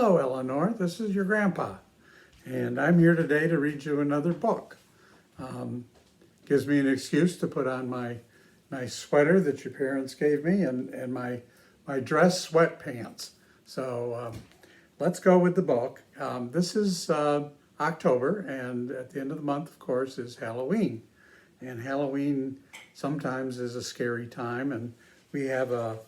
Hello, Eleanor. This is your grandpa, and I'm here today to read you another book. Gives me an excuse to put on my nice sweater that your parents gave me and my dress sweatpants. So let's go with the book. This is October, and at the end of the month, of course, is Halloween. And Halloween sometimes is a scary time, and we have a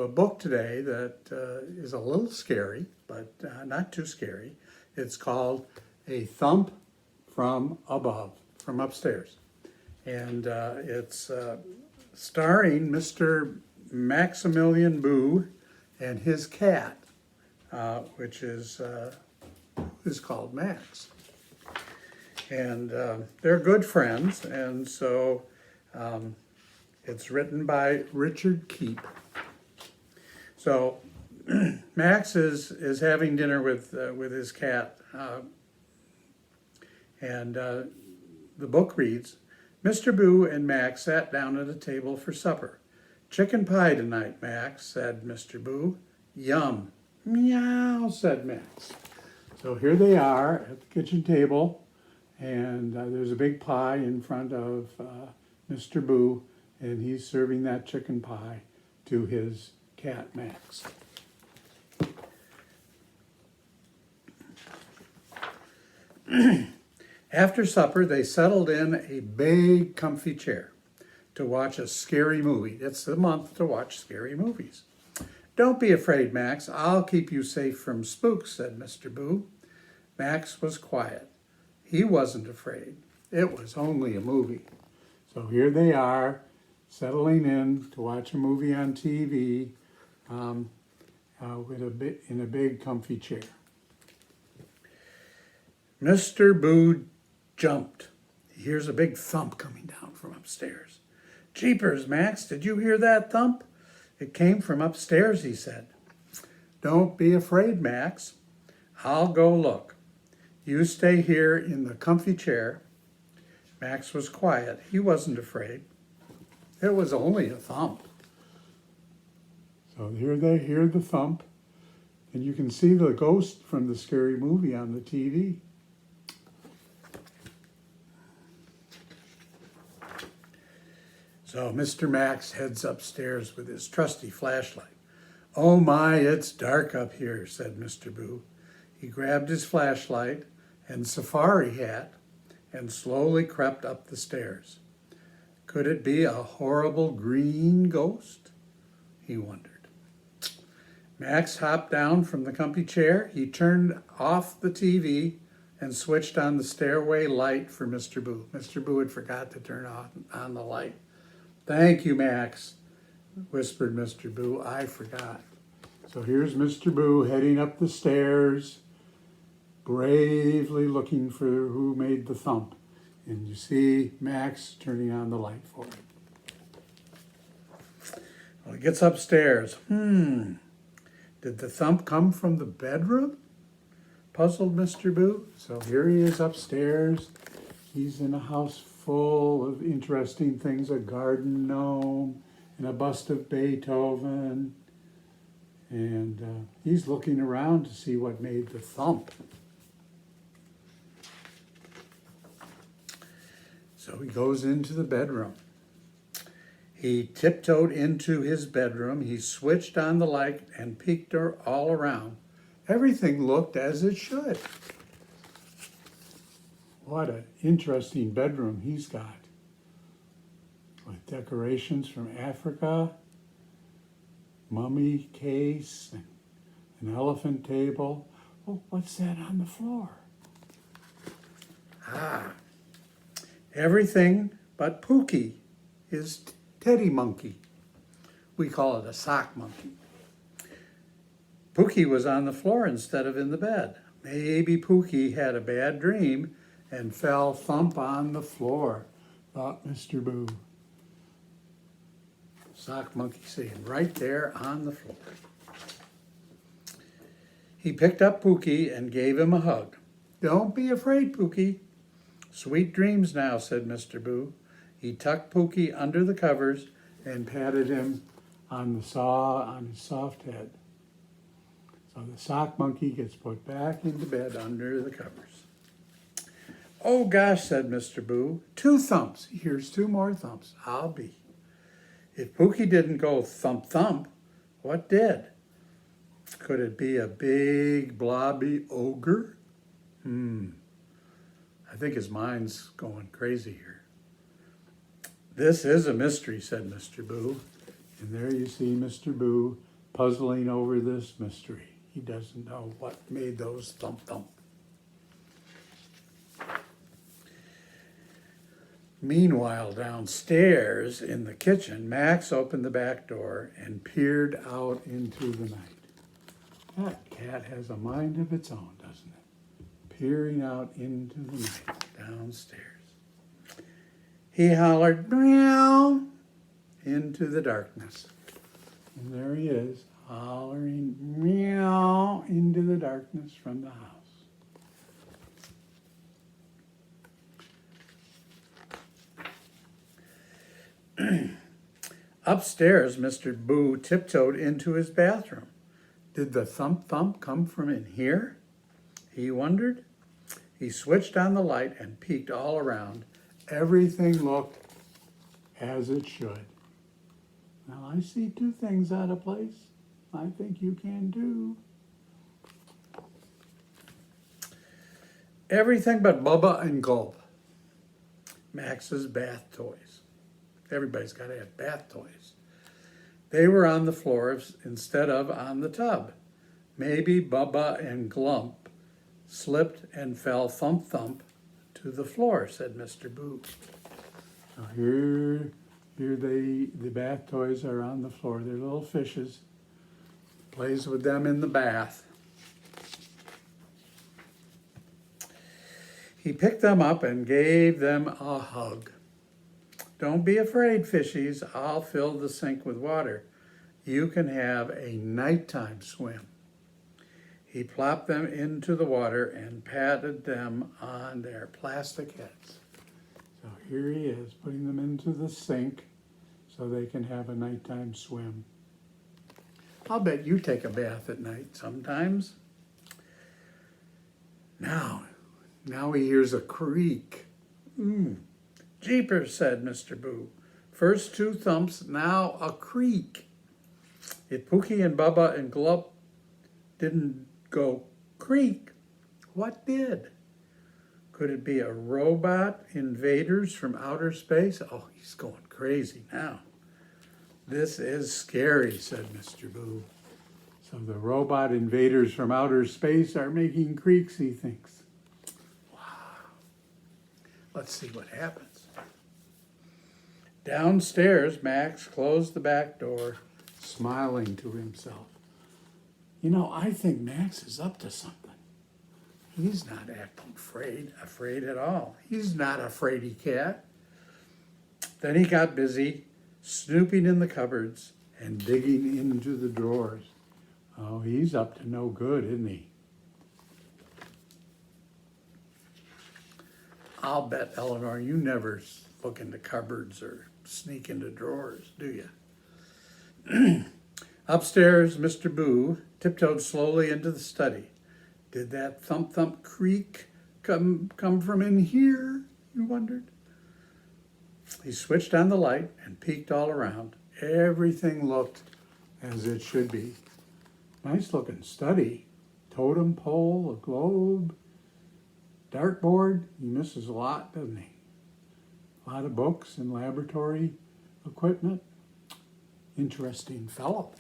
book today that is a little scary, but not too scary. It's called A Thump from Above, from Upstairs. And it's starring Mr. Maximilian Boo and his cat, which is called Max. And they're good friends, and so it's written by Richard Keep. So Max is having dinner with his cat, and the book reads, Mr. Boo and Max sat down at a table for supper. Chicken pie tonight, Max, said Mr. Boo. Yum. Meow, said Max. So here they are at the kitchen table, and there's a big pie in front of Mr. Boo, and he's serving that chicken pie to his cat, Max. After supper, they settled in a big, comfy chair to watch a scary movie. It's the month to watch scary movies. Don't be afraid, Max. I'll keep you safe from spooks, said Mr. Boo. Max was quiet. He wasn't afraid. It was only a movie. So here they are, settling in to watch a movie on TV in a big, comfy chair. Mr. Boo jumped. He hears a big thump coming down from upstairs. Jeepers, Max, did you hear that thump? It came from upstairs, he said. Don't be afraid, Max. I'll go look. You stay here in the comfy chair. Max was quiet. He wasn't afraid. It was only a thump. So here they hear the thump, and you can see the ghost from the scary movie on the TV. So Mr. Max heads upstairs with his trusty flashlight. Oh my, it's dark up here, said Mr. Boo. He grabbed his flashlight and safari hat and slowly crept up the stairs. Could it be a horrible green ghost? He wondered. Max hopped down from the comfy chair. He turned off the TV and switched on the stairway light for Mr. Boo. Mr. Boo had forgot to turn on the light. Thank you, Max, whispered Mr. Boo. I forgot. So here's Mr. Boo heading up the stairs, bravely looking for who made the thump. And you see Max turning on the light for him. Well, he gets upstairs. Did the thump come from the bedroom? Puzzled Mr. Boo. So here he is upstairs. He's in a house full of interesting things, a garden gnome and a bust of Beethoven. And he's looking around to see what made the thump. So he goes into the bedroom. He tiptoed into his bedroom. He switched on the light and peeked all around. Everything looked as it should. What an interesting bedroom he's got. With decorations from Africa, mummy case, and an elephant table. Oh, what's that on the floor? Everything but Pookie, his teddy monkey. We call it a sock monkey. Pookie was on the floor instead of in the bed. Maybe Pookie had a bad dream and fell thump on the floor, thought Mr. Boo. Sock monkey sitting right there on the floor. He picked up Pookie and gave him a hug. Don't be afraid, Pookie. Sweet dreams now, said Mr. Boo. He tucked Pookie under the covers and patted him on his soft head. So the sock monkey gets put back into bed under the covers. "Oh gosh," said Mr. Boo, "2 thumps. Here's 2 more thumps. I'll be." If Pookie didn't go thump thump, what did? Could it be a big blobby ogre? I think his mind's going crazy here. "This is a mystery," said Mr. Boo. And there you see Mr. Boo puzzling over this mystery. He doesn't know what made those thump thump. Meanwhile, downstairs in the kitchen, Max opened the back door and peered out into the night. That cat has a mind of its own, doesn't it? Peering out into the night downstairs. He hollered, "Meow," into the darkness. And there he is, hollering, "Meow," into the darkness from the house. Upstairs, Mr. Boo tiptoed into his bathroom. Did the thump thump come from in here? He wondered. He switched on the light and peeked all around. Everything looked as it should. Now I see 2 things out of place. I think you can too. Everything but Bubba and Gulp. Max's bath toys. Everybody's got to have bath toys. They were on the floor instead of on the tub. Maybe Bubba and Glump slipped and fell thump thump to the floor, said Mr. Boo. So here the bath toys are on the floor. They're little fishes. Plays with them in the bath. He picked them up and gave them a hug. "Don't be afraid, fishies. I'll fill the sink with water. You can have a nighttime swim." He plopped them into the water and patted them on their plastic heads. So here he is, putting them into the sink so they can have a nighttime swim. I'll bet you take a bath at night sometimes. Now he hears a creak. "Jeepers," said Mr. Boo. "First 2 thumps, now a creak." If Pookie and Bubba and Glump didn't go creak, what did? Could it be a robot invaders from outer space? Oh, he's going crazy now. "This is scary," said Mr. Boo. So the robot invaders from outer space are making creaks, he thinks. Wow. Let's see what happens. Downstairs, Max closed the back door, smiling to himself. I think Max is up to something. He's not acting afraid at all. He's not a fraidy cat. Then he got busy snooping in the cupboards and digging into the drawers. Oh, he's up to no good, isn't he? I'll bet, Eleanor, you never look into cupboards or sneak into drawers, do you? Upstairs, Mr. Boo tiptoed slowly into the study. Did that thump thump creak come from in here, you wondered? He switched on the light and peeked all around. Everything looked as it should be. Nice looking study. Totem pole, a globe, dartboard. He misses a lot, doesn't he? A lot of books and laboratory equipment. Interesting fellow.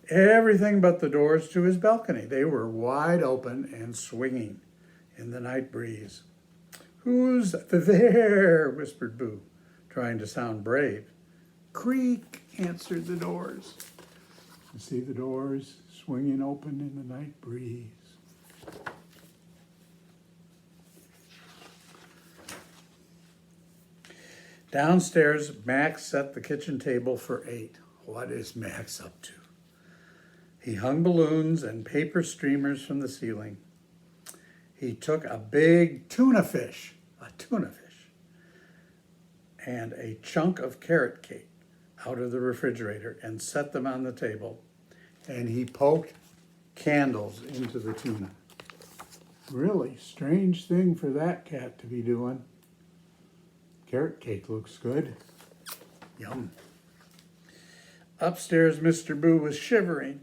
Everything but the doors to his balcony. They were wide open and swinging in the night breeze. "Who's there?" whispered Boo, trying to sound brave. "Creak," answered the doors. You see the doors swinging open in the night breeze. Downstairs, Max set the kitchen table for 8. What is Max up to? He hung balloons and paper streamers from the ceiling. He took a big tuna fish, and a chunk of carrot cake out of the refrigerator and set them on the table. and he poked candles into the tuna. Really strange thing for that cat to be doing. Carrot cake looks good. Yum. Upstairs, Mr. Boo was shivering.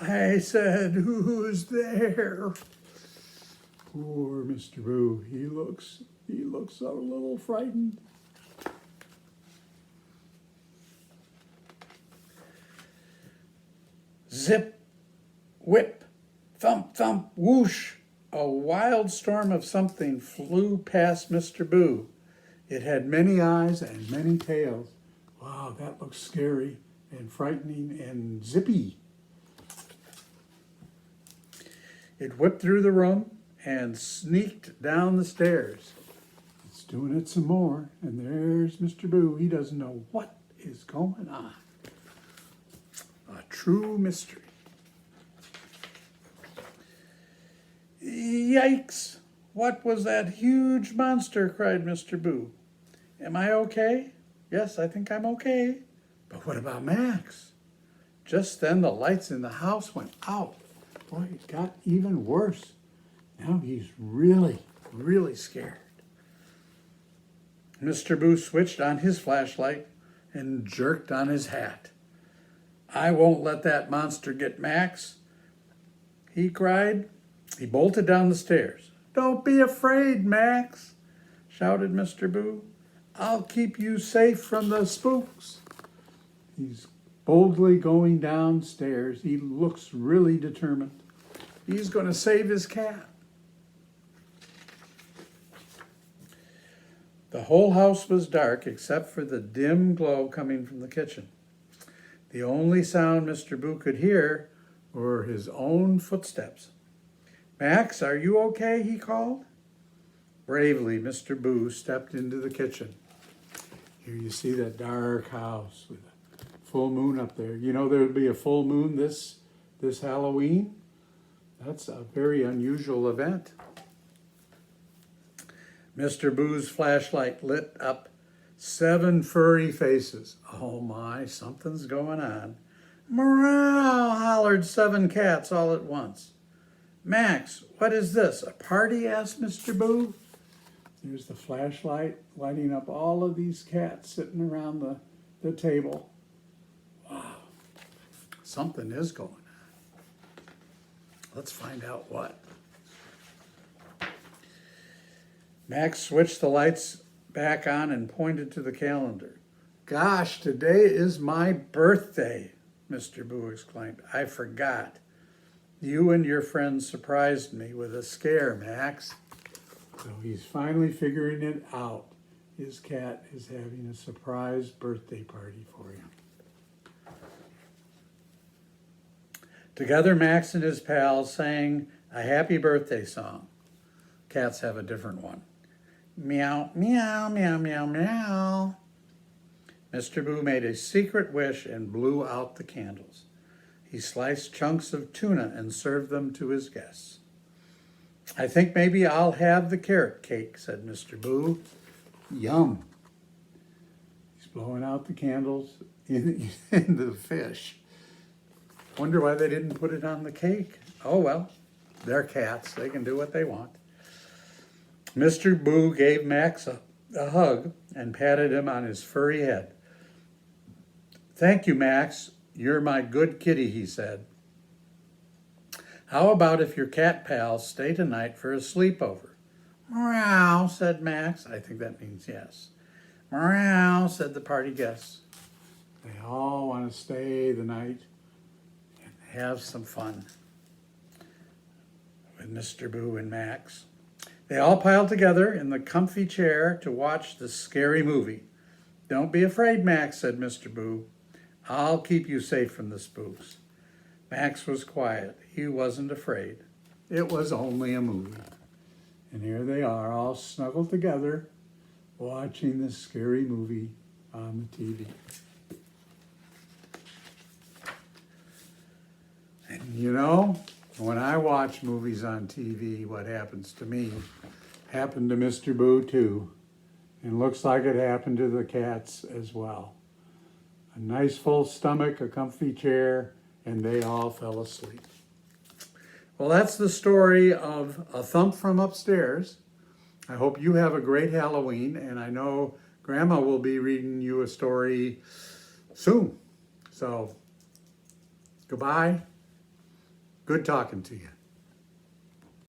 I said, "Who's there?" Poor Mr. Boo. He looks a little frightened. Zip, whip, thump, thump, whoosh. A wild storm of something flew past Mr. Boo. It had many eyes and many tails. Wow, that looks scary and frightening and zippy. It whipped through the room and sneaked down the stairs. It's doing it some more, and there's Mr. Boo. He doesn't know what is going on. A true mystery. Yikes! What was that huge monster? Cried Mr. Boo. Am I okay? Yes, I think I'm okay. But what about Max? Just then the lights in the house went out. Boy, it got even worse. Now he's really, really scared. Mr. Boo switched on his flashlight and jerked on his hat. I won't let that monster get Max, he cried. He bolted down the stairs. Don't be afraid, Max, shouted Mr. Boo. I'll keep you safe from the spooks. He's boldly going downstairs. He looks really determined. He's going to save his cat. The whole house was dark except for the dim glow coming from the kitchen. The only sound Mr. Boo could hear were his own footsteps. Max, are you okay? He called. Bravely, Mr. Boo stepped into the kitchen. Here you see that dark house with a full moon up there. You know there'll be a full moon this Halloween? That's a very unusual event. Mr. Boo's flashlight lit up 7 furry faces. Oh my, something's going on. Meow, hollered 7 cats all at once. Max, what is this, a party? Asked Mr. Boo. There's the flashlight lighting up all of these cats sitting around the table. Wow, something is going on. Let's find out what. Max switched the lights back on and pointed to the calendar. Gosh, today is my birthday, Mr. Boo exclaimed. I forgot. You and your friends surprised me with a scare, Max. So he's finally figuring it out. His cat is having a surprise birthday party for him. Together, Max and his pals sang a happy birthday song. Cats have a different one. Meow, meow, meow, meow, meow. Mr. Boo made a secret wish and blew out the candles. He sliced chunks of tuna and served them to his guests. I think maybe I'll have the carrot cake, said Mr. Boo. Yum. He's blowing out the candles in the fish. Wonder why they didn't put it on the cake. Oh well, they're cats. They can do what they want. Mr. Boo gave Max a hug and patted him on his furry head. Thank you, Max. You're my good kitty, he said. How about if your cat pals stay tonight for a sleepover? Meow, said Max. I think that means yes. Meow, said the party guests. They all want to stay the night and have some fun with Mr. Boo and Max. They all piled together in the comfy chair to watch the scary movie. Don't be afraid, Max, said Mr. Boo. I'll keep you safe from the spooks. Max was quiet. He wasn't afraid. It was only a movie. And here they are, all snuggled together, watching this scary movie on the TV. And you know, when I watch movies on TV, what happens to me happened to Mr. Boo too. And looks like it happened to the cats as well. A nice full stomach, a comfy chair, and they all fell asleep. Well, that's the story of A Thump from Upstairs. I hope you have a great Halloween, and I know Grandma will be reading you a story soon. So, goodbye. Good talking to you.